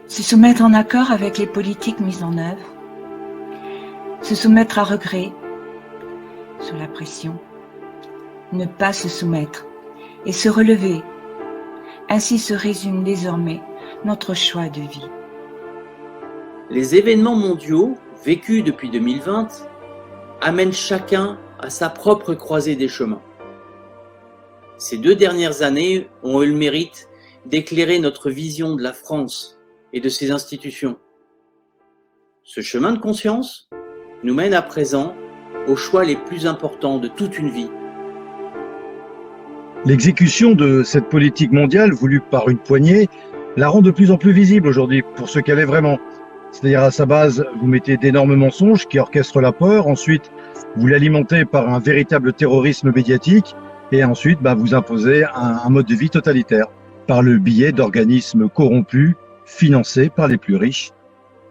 Se soumettre en accord avec les politiques mises en œuvre, se soumettre à regret, sous la pression, ne pas se soumettre et se relever. Ainsi se résume désormais notre choix de vie. Les événements mondiaux, vécus depuis 2020, amènent chacun à sa propre croisée des chemins. Ces 2 dernières années ont eu le mérite d'éclairer notre vision de la France et de ses institutions. Ce chemin de conscience nous mène à présent aux choix les plus importants de toute une vie. L'exécution de cette politique mondiale voulue par une poignée la rend de plus en plus visible aujourd'hui pour ce qu'elle est vraiment. C'est-à-dire à sa base, vous mettez d'énormes mensonges qui orchestrent la peur, ensuite vous l'alimentez par un véritable terrorisme médiatique et ensuite vous imposez un mode de vie totalitaire par le biais d'organismes corrompus financés par les plus riches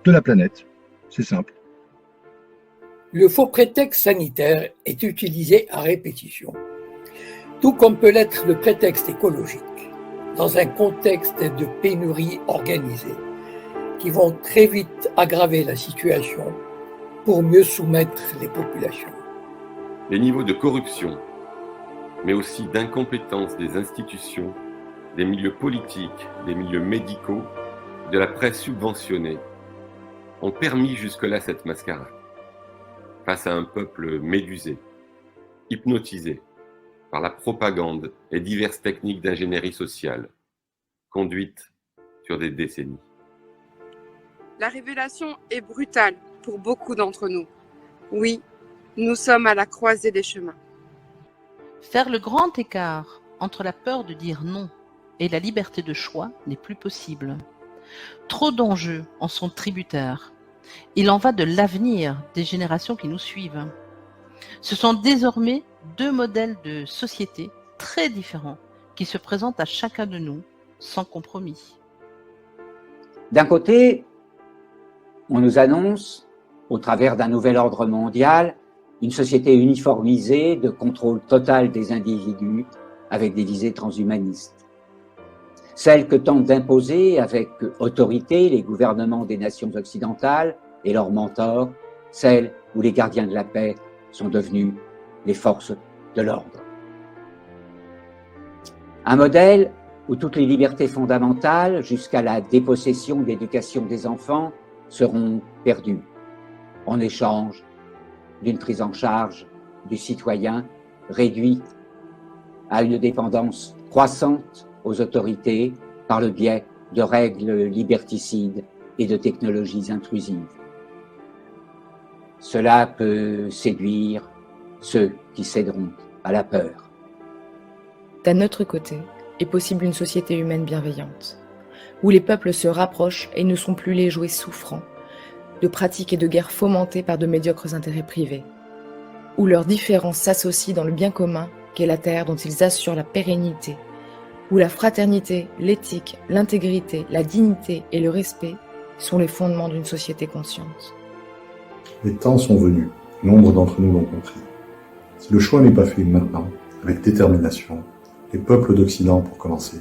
de la planète. C'est simple. Le faux prétexte sanitaire est utilisé à répétition, tout comme peut l'être le prétexte écologique, dans un contexte de pénurie organisée, qui vont très vite aggraver la situation pour mieux soumettre les populations. Les niveaux de corruption, mais aussi d'incompétence des institutions, des milieux politiques, des milieux médicaux, de la presse subventionnée, ont permis jusque-là cette mascarade, face à un peuple médusé, hypnotisé par la propagande et diverses techniques d'ingénierie sociale, conduites sur des décennies. La révélation est brutale pour beaucoup d'entre nous. Oui, nous sommes à la croisée des chemins. Faire le grand écart entre la peur de dire non et la liberté de choix n'est plus possible. Trop d'enjeux en sont tributaires. Il en va de l'avenir des générations qui nous suivent. Ce sont désormais 2 modèles de société très différents qui se présentent à chacun de nous sans compromis. D'un côté, on nous annonce, au travers d'un nouvel ordre mondial, une société uniformisée de contrôle total des individus avec des visées transhumanistes. Celle que tentent d'imposer avec autorité les gouvernements des nations occidentales et leurs mentors, celle où les gardiens de la paix sont devenus les forces de l'ordre. Un modèle où toutes les libertés fondamentales, jusqu'à la dépossession de l'éducation des enfants, seront perdues, en échange d'une prise en charge du citoyen réduite à une dépendance croissante aux autorités par le biais de règles liberticides et de technologies intrusives. Cela peut séduire ceux qui céderont à la peur. D'un autre côté, est possible une société humaine bienveillante, où les peuples se rapprochent et ne sont plus les jouets souffrants de pratiques et de guerres fomentées par de médiocres intérêts privés, où leurs différences s'associent dans le bien commun qu'est la terre dont ils assurent la pérennité, où la fraternité, l'éthique, l'intégrité, la dignité et le respect sont les fondements d'une société consciente. Les temps sont venus, nombre d'entre nous l'ont compris. Si le choix n'est pas fait maintenant, avec détermination, les peuples d'Occident pour commencer,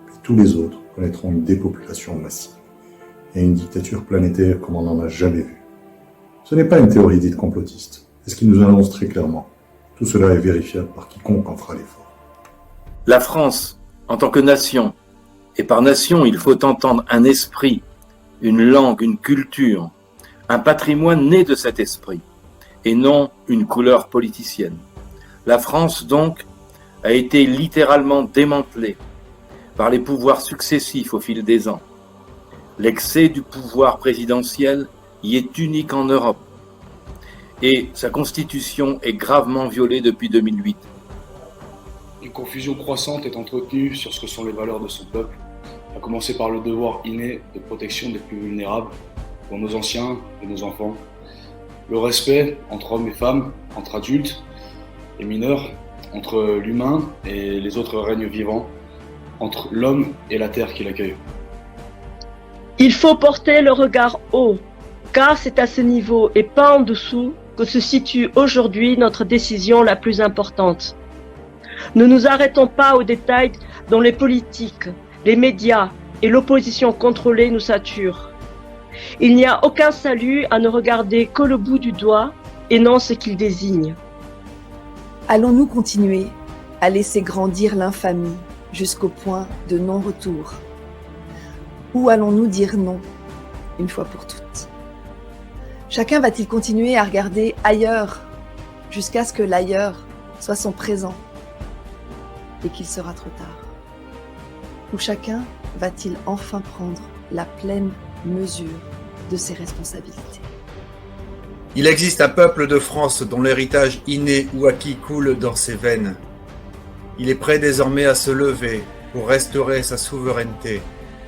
puis tous les autres connaîtront une dépopulation massive et une dictature planétaire comme on n'en a jamais vu. Ce n'est pas une théorie dite complotiste, c'est ce qui nous annonce très clairement. Tout cela est vérifiable par quiconque en fera l'effort. La France, en tant que nation, et par nation il faut entendre un esprit, une langue, une culture, un patrimoine né de cet esprit, et non une couleur politicienne. La France, donc, a été littéralement démantelée par les pouvoirs successifs au fil des ans. L'excès du pouvoir présidentiel y est unique en Europe, et sa constitution est gravement violée depuis 2008. Une confusion croissante est entretenue sur ce que sont les valeurs de son peuple, à commencer par le devoir inné de protection des plus vulnérables, dont nos anciens et nos enfants, le respect entre hommes et femmes, entre adultes et mineurs, entre l'humain et les autres règnes vivants, entre l'homme et la terre qui l'accueille. Il faut porter le regard haut, car c'est à ce niveau et pas en dessous que se situe aujourd'hui notre décision la plus importante. Ne nous arrêtons pas aux détails dont les politiques, les médias et l'opposition contrôlée nous sature. Il n'y a aucun salut à ne regarder que le bout du doigt et non ce qu'il désigne. Allons-nous continuer à laisser grandir l'infamie jusqu'au point de non-retour? Ou allons-nous dire non, une fois pour toutes? Chacun va-t-il continuer à regarder ailleurs jusqu'à ce que l'ailleurs soit son présent et qu'il sera trop tard? Ou chacun va-t-il enfin prendre la pleine mesure de ses responsabilités? Il existe un peuple de France dont l'héritage inné ou acquis coule dans ses veines. Il est prêt désormais à se lever pour restaurer sa souveraineté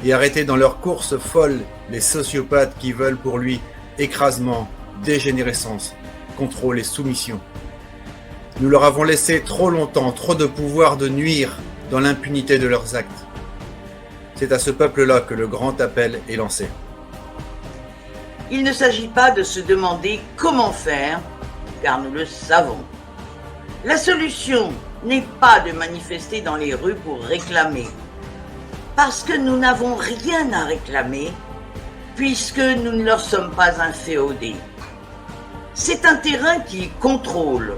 et arrêter dans leur course folle les sociopathes qui veulent pour lui écrasement, dégénérescence, contrôle et soumission. Nous leur avons laissé trop longtemps, trop de pouvoir de nuire dans l'impunité de leurs actes. C'est à ce peuple-là que le grand appel est lancé. Il ne s'agit pas de se demander comment faire, car nous le savons. La solution n'est pas de manifester dans les rues pour réclamer, parce que nous n'avons rien à réclamer, puisque nous ne leur sommes pas inféodés. C'est un terrain qu'ils contrôlent,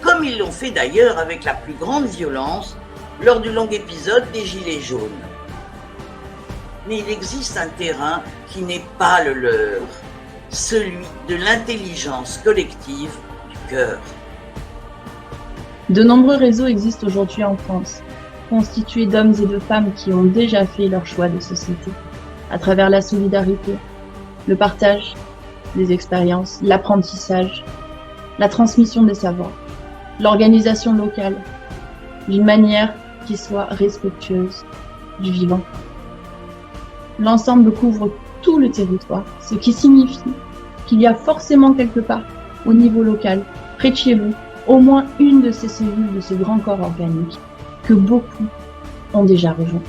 comme ils l'ont fait d'ailleurs avec la plus grande violence lors du long épisode des Gilets jaunes. Mais il existe un terrain qui n'est pas le leur, celui de l'intelligence collective du cœur. De nombreux réseaux existent aujourd'hui en France, constitués d'hommes et de femmes qui ont déjà fait leur choix de société, à travers la solidarité, le partage des expériences, l'apprentissage, la transmission des savoirs, l'organisation locale, d'une manière qui soit respectueuse du vivant. L'ensemble couvre tout le territoire, ce qui signifie qu'il y a forcément quelque part, au niveau local, près de chez vous, au moins une de ces cellules de ce grand corps organique que beaucoup ont déjà rejoint.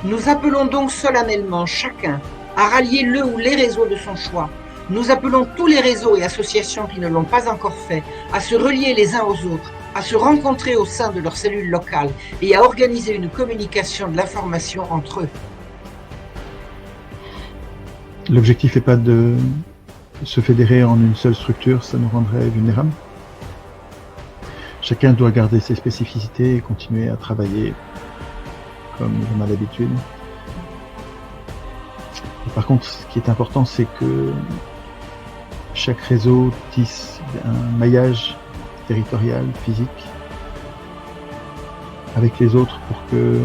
Nous appelons donc solennellement chacun à rallier le ou les réseaux de son choix. Nous appelons tous les réseaux et associations qui ne l'ont pas encore fait à se relier les uns aux autres, à se rencontrer au sein de leurs cellules locales et à organiser une communication de l'information entre eux. L'objectif n'est pas de se fédérer en une seule structure, ça nous rendrait vulnérables. Chacun doit garder ses spécificités et continuer à travailler comme on a l'habitude. Et par contre, ce qui est important, c'est que chaque réseau tisse un maillage territorial, physique, avec les autres pour que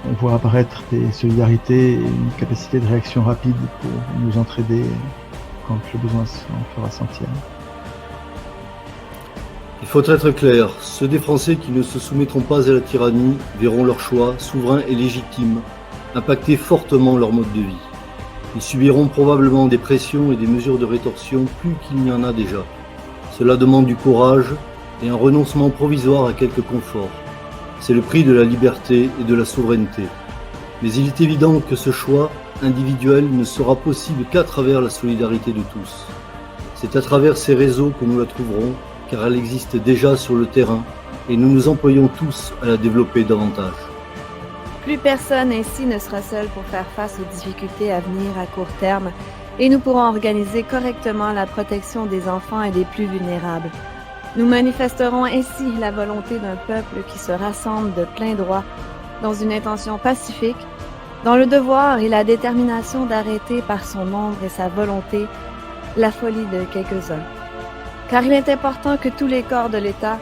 on voit apparaître des solidarités et une capacité de réaction rapide pour nous entraider quand le besoin s'en fera sentir. Il faut être clair, ceux des Français qui ne se soumettront pas à la tyrannie verront leur choix, souverain et légitime, impacter fortement leur mode de vie. Ils subiront probablement des pressions et des mesures de rétorsion plus qu'il n'y en a déjà. Cela demande du courage et un renoncement provisoire à quelques conforts. C'est le prix de la liberté et de la souveraineté. Mais il est évident que ce choix individuel ne sera possible qu'à travers la solidarité de tous. C'est à travers ces réseaux que nous la trouverons, car elle existe déjà sur le terrain et nous nous employons tous à la développer davantage. Plus personne ainsi ne sera seul pour faire face aux difficultés à venir à court terme et nous pourrons organiser correctement la protection des enfants et des plus vulnérables. Nous manifesterons ainsi la volonté d'un peuple qui se rassemble de plein droit dans une intention pacifique, dans le devoir et la détermination d'arrêter par son nombre et sa volonté la folie de quelques-uns. Car il est important que tous les corps de l'État,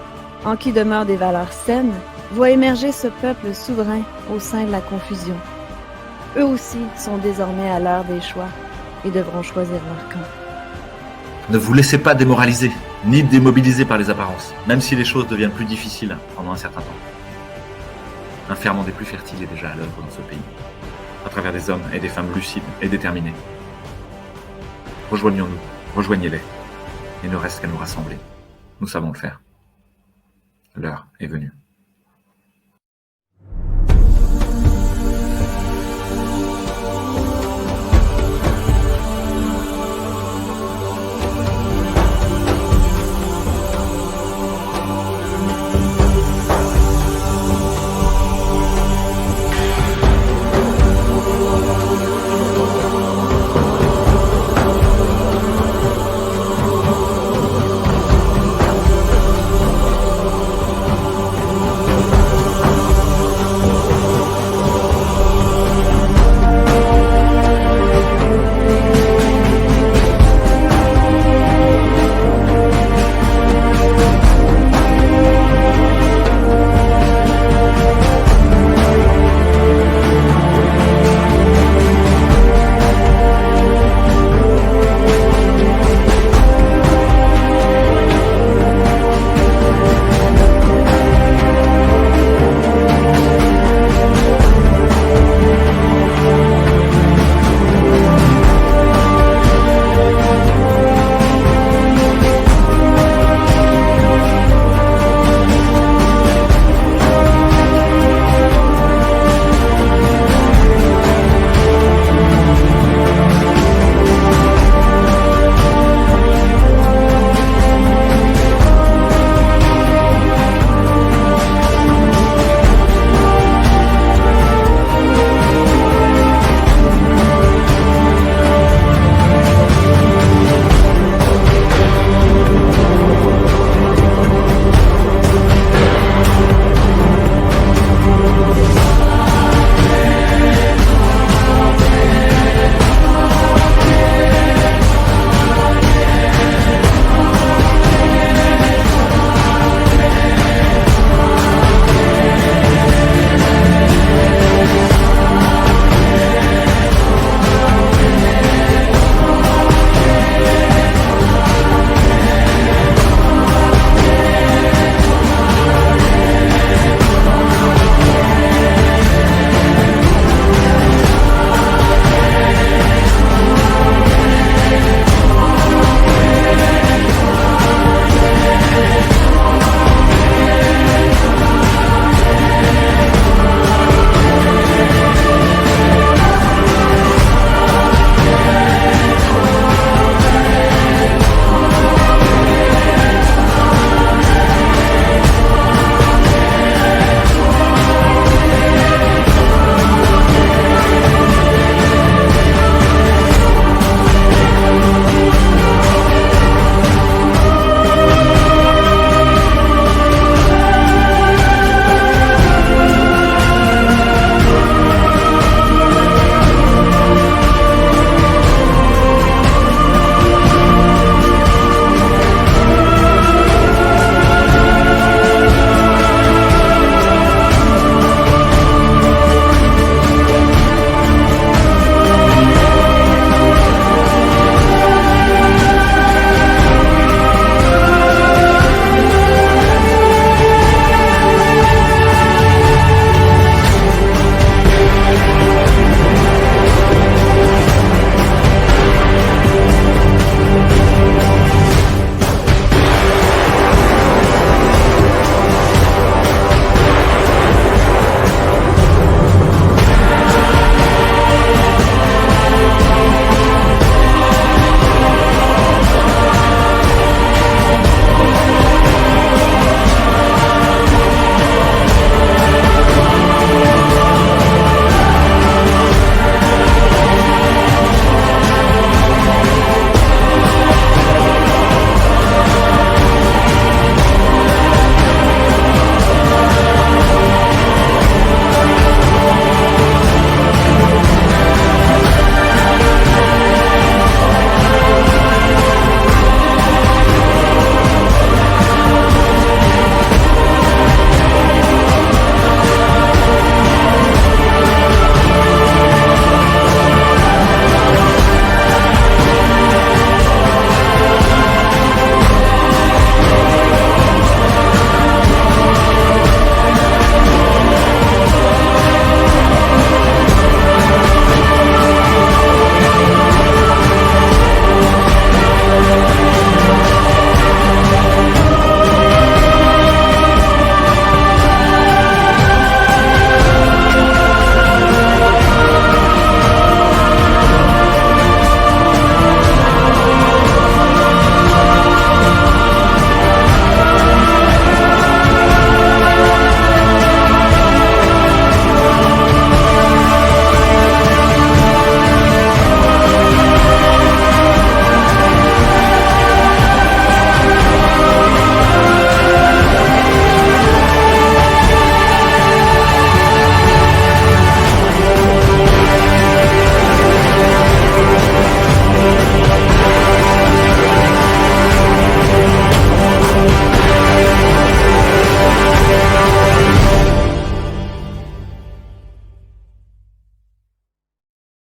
en qui demeurent des valeurs saines, voient émerger ce peuple souverain au sein de la confusion. Eux aussi sont désormais à l'heure des choix et devront choisir leur camp. Ne vous laissez pas démoraliser, ni démobiliser par les apparences, même si les choses deviennent plus difficiles pendant un certain temps. Un ferment des plus fertiles est déjà à l'œuvre dans ce pays, à travers des hommes et des femmes lucides et déterminés. Rejoignons-nous, rejoignez-les. Il ne reste qu'à nous rassembler. Nous savons le faire. L'heure est venue.